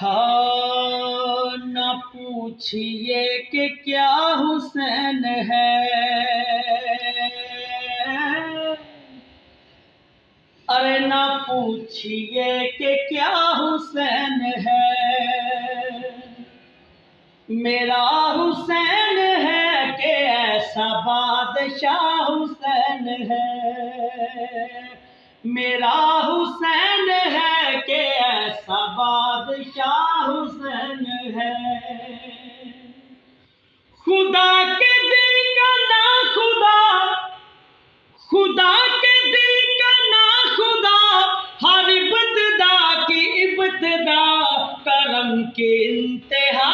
हाँ न पूछिए कि क्या हुसैन है, अरे न पूछिए कि क्या हुसैन है। मेरा हुसैन है कि ऐसा बादशाह हुसैन है। मेरा हुसैन है कि ऐसा बादशाह हुसैन है। खुदा के दिल का ना खुदा, खुदा के दिल का ना खुदा, हर इब्तिदा की इब्तिदा करम की इंतहा